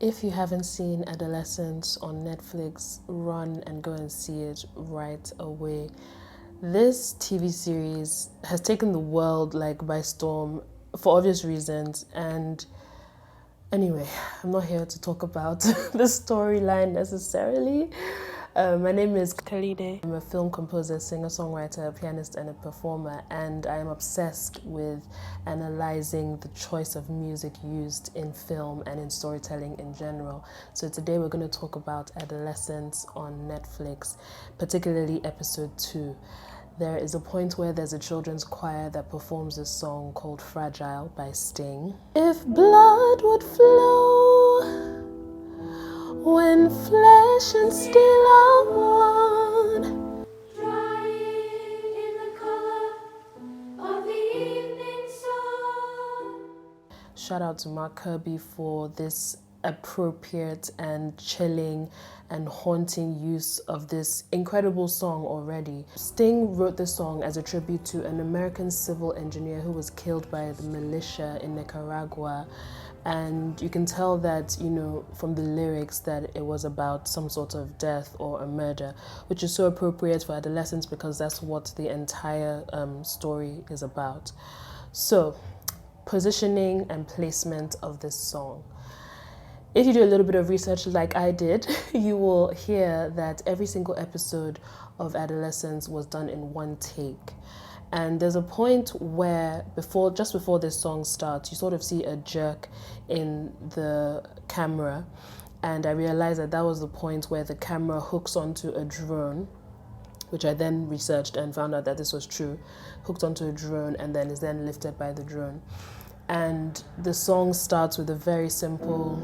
If you haven't seen Adolescence on Netflix, run and go and see it right away. This TV series has taken the world like by storm for obvious reasons, and anyway, I'm not here to talk about the storyline necessarily. My name is Khalide. I'm a film composer, singer-songwriter, pianist, and a performer, and I am obsessed with analyzing the choice of music used in film and in storytelling in general. So today we're going to talk about Adolescence on Netflix, particularly episode 2. There is a point where there's a children's choir that performs a song called Fragile by Sting. If blood would flow when flesh and steel are one, drying in the color of the evening sun. Shout out to Mark Kirby for this appropriate and chilling and haunting use of this incredible song already. Sting wrote this song as a tribute to an American civil engineer who was killed by the militia in Nicaragua. And you can tell that, from the lyrics that it was about some sort of death or a murder, which is so appropriate for Adolescence because that's what the entire story is about. So, positioning and placement of this song. If you do a little bit of research like I did, you will hear that every single episode of Adolescence was done in one take. And there's a point where just before this song starts, you sort of see a jerk in the camera. And I realized that was the point where the camera hooks onto a drone, which I then researched and found out that this was true, hooked onto a drone and then is then lifted by the drone. And the song starts with a very simple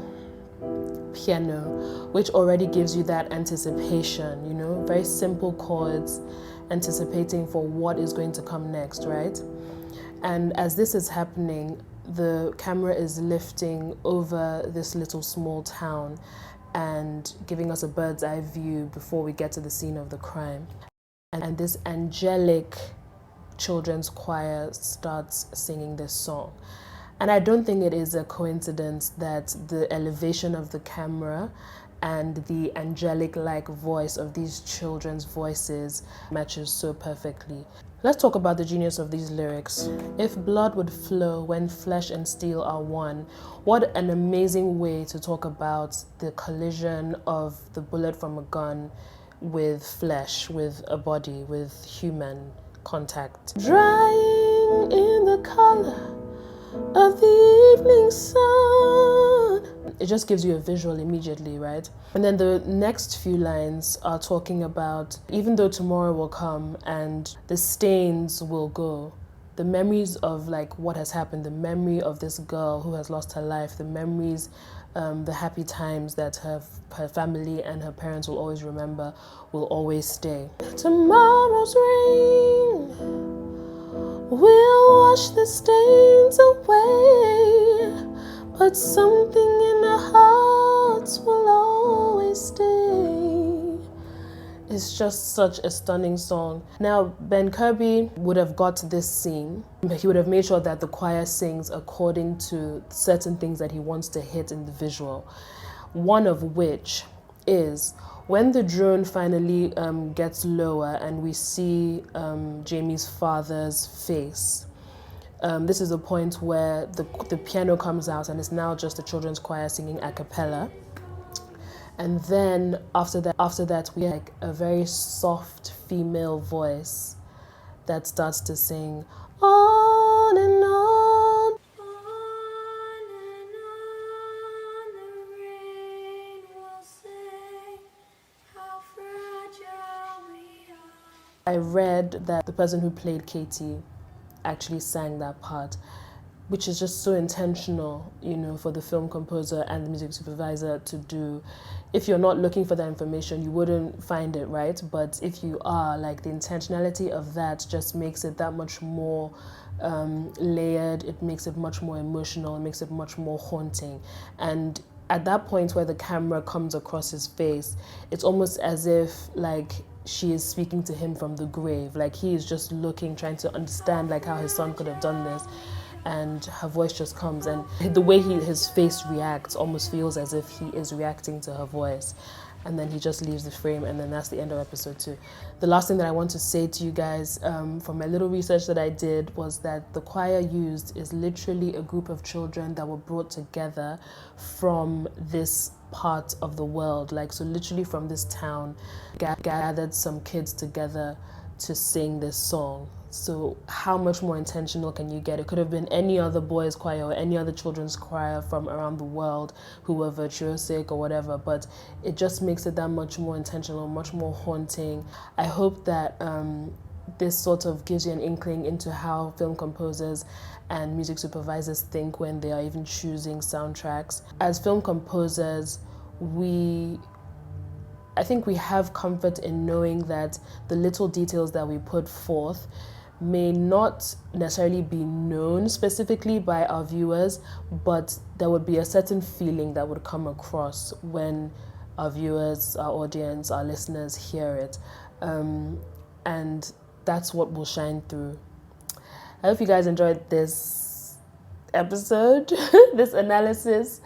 piano, which already gives you that anticipation, very simple chords, anticipating for what is going to come next, right? And as this is happening, the camera is lifting over this little small town and giving us a bird's eye view before we get to the scene of the crime. And this angelic children's choir starts singing this song. And I don't think it is a coincidence that the elevation of the camera and the angelic-like voice of these children's voices matches so perfectly. Let's talk about the genius of these lyrics. If blood would flow when flesh and steel are one. What an amazing way to talk about the collision of the bullet from a gun with flesh, with a body, with human contact. Drying in the color of the evening sun. It just gives you a visual immediately, right? And then the next few lines are talking about, even though tomorrow will come and the stains will go, the memories of what has happened, the memory of this girl who has lost her life, the memories, the happy times that her family and her parents will always remember, will always stay. Tomorrow's rain we'll wash the stains away, but something in our hearts will always stay. It's just such a stunning song. Now, Ben Kirby would have got this scene. He would have made sure that the choir sings according to certain things that he wants to hit in the visual. One of which is when the drone finally gets lower and we see Jamie's father's face. This is a point where the piano comes out and it's now just the children's choir singing a cappella. And then after that we have a very soft female voice that starts to sing on and on. I read that the person who played Katie actually sang that part, which is just so intentional, for the film composer and the music supervisor to do. If you're not looking for that information, you wouldn't find it, right? But if you are, the intentionality of that just makes it that much more layered. It makes it much more emotional. It makes it much more haunting. And at that point where the camera comes across his face, it's almost as if she is speaking to him from the grave. He is just looking, trying to understand how his son could have done this. and her voice just comes, and the way his face reacts almost feels as if he is reacting to her voice, and then he just leaves the frame, and then that's the end of episode 2. The last thing that I want to say to you guys from my little research that I did was that the choir used is literally a group of children that were brought together from this part of the world, like, so literally from this town, gathered some kids together to sing this song. So how much more intentional can you get? It could have been any other boys' choir or any other children's choir from around the world who were virtuosic or whatever, but it just makes it that much more intentional, much more haunting. I hope that this sort of gives you an inkling into how film composers and music supervisors think when they are even choosing soundtracks. As film composers, I think we have comfort in knowing that the little details that we put forth may not necessarily be known specifically by our viewers, but there would be a certain feeling that would come across when our viewers, our audience, our listeners hear it. And that's what will shine through. I hope you guys enjoyed this episode, this analysis,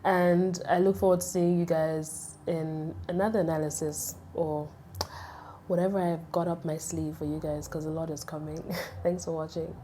and I look forward to seeing you guys in another analysis or whatever I've got up my sleeve for you guys, because a lot is coming. Thanks for watching.